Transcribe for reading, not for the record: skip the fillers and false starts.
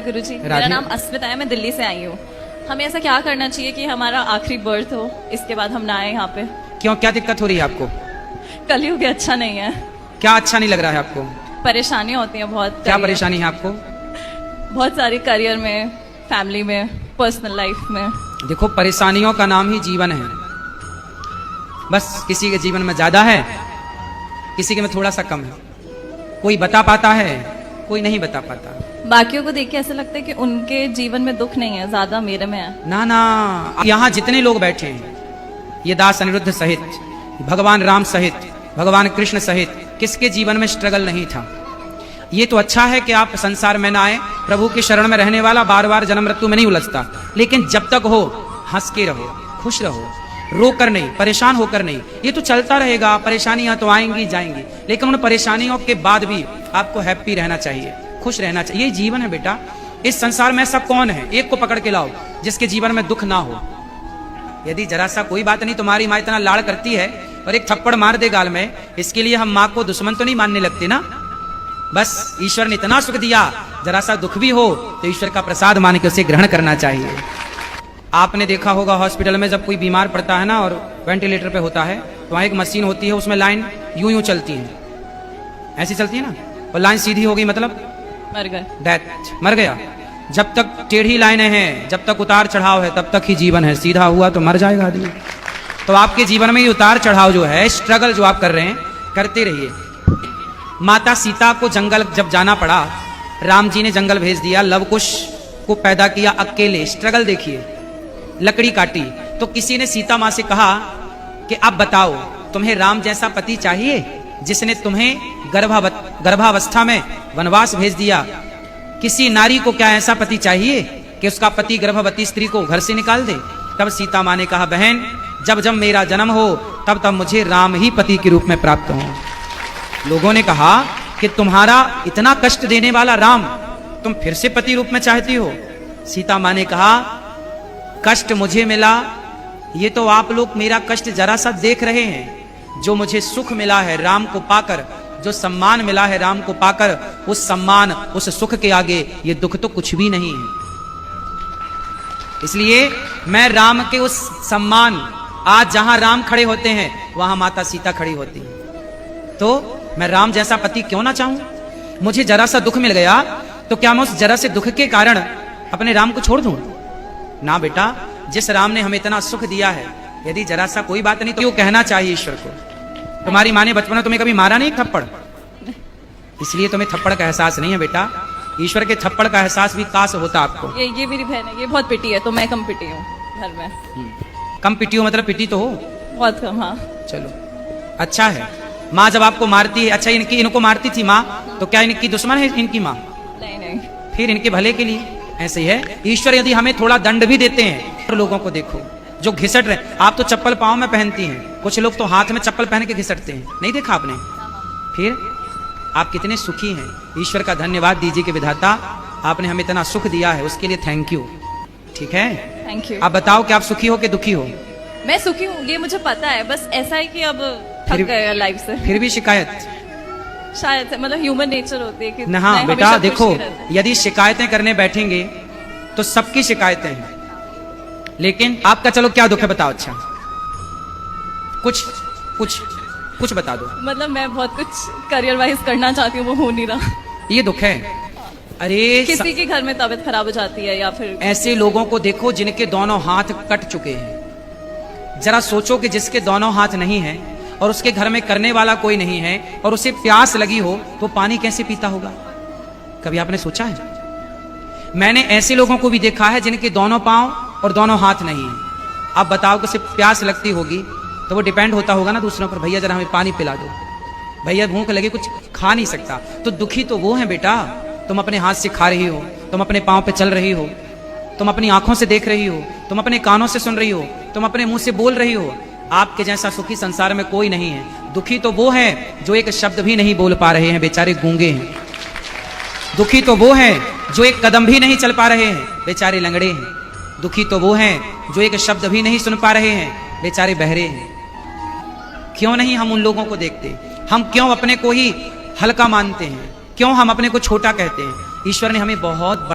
गुरुजी, मेरा नाम अस्मिता है, मैं दिल्ली से आई हूँ। हमें ऐसा क्या करना चाहिए कि हमारा आखिरी बर्थ हो, इसके बाद हम ना आए यहाँ पे? क्यों, क्या दिक्कत हो रही है आपको? कलयुग अच्छा नहीं है। क्या अच्छा नहीं लग रहा है आपको? परेशानियाँ होती हैं बहुत। क्या परेशानी है आपको? बहुत सारी, करियर में, फैमिली में, पर्सनल लाइफ में। देखो, परेशानियों का नाम ही जीवन है। बस किसी के जीवन में ज्यादा है, किसी के में थोड़ा सा कम है। कोई बता पाता है, कोई नहीं बता पाता। बाकियों को देख के ऐसा लगता है कि उनके जीवन में दुख नहीं है, ज्यादा मेरे में है। ना ना, यहाँ जितने लोग बैठे हैं, ये दास अनिरुद्ध सहित, भगवान राम सहित, भगवान कृष्ण सहित, किसके जीवन में स्ट्रगल नहीं था? ये तो अच्छा है कि आप संसार में ना आए, प्रभु के शरण में रहने वाला बार बार जन्म मृत्यु में नहीं उलझता। लेकिन जब तक हो, हंस के रहो, खुश रहो, रो कर नहीं, परेशान होकर नहीं। ये तो चलता रहेगा, परेशानियां तो आएंगी जाएंगी, लेकिन उन परेशानियों के बाद भी आपको हैप्पी रहना चाहिए, खुश रहना चाहिए। ये जीवन है बेटा। इस संसार में ऐसा कौन है, एक को पकड़ के लाओ जिसके जीवन में दुख ना हो। यदि जरा सा कोई बात नहीं, तुम्हारी माँ इतना लाड़ करती है और एक थप्पड़ मार दे गाल में, इसके लिए हम माँ को दुश्मन तो नहीं मानने लगते ना। बस ईश्वर ने इतना सुख दिया, जरा सा दुख भी हो तो ईश्वर का प्रसाद मान के उसे ग्रहण करना चाहिए। आपने देखा होगा हॉस्पिटल में जब कोई बीमार पड़ता है ना और वेंटिलेटर पे होता है, तो वहां एक मशीन होती है, उसमें लाइन यूं यूं चलती है, ऐसी चलती है ना, और लाइन सीधी हो गई मतलब मर गए, डेथ, मर गया। जब तक टेढ़ी लाइनें हैं, जब तक उतार चढ़ाव है, तब तक ही जीवन है। सीधा हुआ तो मर जाएगा आदमी। तो आपके जीवन में ये उतार चढ़ाव जो है, स्ट्रगल जो आप कर रहे हैं, करते रहिए। माता सीता को जंगल जब जाना पड़ा, राम जी ने जंगल भेज दिया, लव कुश को पैदा किया अकेले। स्ट्रगल देखिए, लकड़ी काटी तो किसी ने सीता माँ से कहा कि अब बताओ, तुम्हें राम जैसा पति चाहिए जिसने तुम्हें गर्भावस्था में वनवास भेज दिया? किसी नारी को क्या ऐसा पति चाहिए कि उसका पति गर्भवती स्त्री को घर से निकाल दे? तब सीता माँ ने कहा, बहन, जब जब मेरा जन्म हो तब तब मुझे राम ही पति के रूप में प्राप्त हो। लोगों ने कहा कि तुम्हारा इतना कष्ट देने वाला राम तुम फिर से पति रूप में चाहती हो? सीता माँ ने कहा, कष्ट मुझे मिला, ये तो आप लोग मेरा कष्ट जरा सा देख रहे हैं। जो मुझे सुख मिला है राम को पाकर, जो सम्मान मिला है राम को पाकर, उस सम्मान, उस सुख के आगे ये दुख तो कुछ भी नहीं है। इसलिए मैं राम के उस सम्मान, आज जहां राम खड़े होते हैं वहां माता सीता खड़ी होती है। तो मैं राम जैसा पति क्यों ना चाहूं? मुझे जरा सा दुख मिल गया तो क्या मैं उस जरा से दुख के कारण अपने राम को छोड़ दूं? ना बेटा, जिस राम ने हमें इतना सुख दिया है, यदि जरा सा कोई बात नहीं तो क्यों कहना चाहिए ईश्वर को? तुम्हारी माँ ने बचपन में तुम्हें कभी मारा नहीं थप्पड़, इसलिए तुम्हें थप्पड़ का एहसास नहीं है बेटा। ईश्वर के थप्पड़ का एहसास भी काश होता आपको। ये मेरी बहन है, ये बहुत पिटी है, तो मैं कम पिटी हूँ घर में। कम पिटी हो मतलब पिटी तो हो बहुत कम। हाँ चलो, अच्छा है। माँ जब आपको मारती है, अच्छा इनको मारती थी माँ, तो क्या इनकी दुश्मन है इनकी माँ? नहीं, फिर इनके भले के लिए। ऐसे ही है, ईश्वर यदि हमें थोड़ा दंड भी देते हैं, तो लोगों को देखो जो घिसट रहे। आप तो चप्पल पाँव में पहनती हैं, कुछ लोग तो हाथ में चप्पल पहन के घिसटते हैं, नहीं देखा आपने? फिर आप कितने सुखी हैं। ईश्वर का धन्यवाद दीजिए कि विधाता आपने हमें इतना सुख दिया है, उसके लिए थैंक यू। ठीक है, थैंक यू। आप बताओ कि आप सुखी हो कि दुखी हो? मैं सुखी हूँ, ये मुझे पता है। बस ऐसा है कि अब थक गए लाइफ से। फिर भी शिकायत शायद से, मतलब ह्यूमन नेचर होती है कि हाँ बेटा, देखो, यदि शिकायतें करने बैठेंगे तो सबकी शिकायतें हैं, लेकिन आपका चलो क्या दुख है बताओ? अच्छा, कुछ बता दो। मतलब मैं बहुत कुछ करियर वाइज करना चाहती हूँ, वो हो नहीं रहा। ये दुख है। अरे किसी के घर में तबीयत खराब हो जाती है, या फिर ऐसे लोगों को देखो जिनके दोनों हाथ कट चुके हैं। जरा सोचो कि जिसके दोनों हाथ नहीं है और उसके घर में करने वाला कोई नहीं है और उसे प्यास लगी हो तो पानी कैसे पीता होगा? कभी आपने सोचा है? मैंने ऐसे लोगों को भी देखा है जिनके दोनों पांव और दोनों हाथ नहीं है। अब बताओ कि उसे प्यास लगती होगी तो वो डिपेंड होता होगा ना दूसरों पर, भैया जरा हमें पानी पिला दो, भैया भूख लगे, कुछ खा नहीं सकता। तो दुखी तो वो है बेटा, तुम अपने हाथ से खा रही हो, तुम अपने पांव पे चल रही हो, तुम अपनी आंखों से देख रही हो, तुम अपने कानों से सुन रही हो, तुम अपने मुंह से बोल रही हो। आपके जैसा सुखी संसार में कोई नहीं है। दुखी तो वो है जो एक शब्द भी नहीं बोल पा रहे हैं, बेचारे गूंगे हैं। दुखी तो वो है जो एक कदम भी नहीं चल पा रहे हैं, बेचारे लंगड़े हैं। दुखी तो वो हैं जो एक शब्द भी नहीं सुन पा रहे हैं, बेचारे बहरे हैं। क्यों नहीं हम उन लोगों को देखते? हम क्यों अपने को ही हल्का मानते हैं? क्यों हम अपने को छोटा कहते हैं? ईश्वर ने हमें बहुत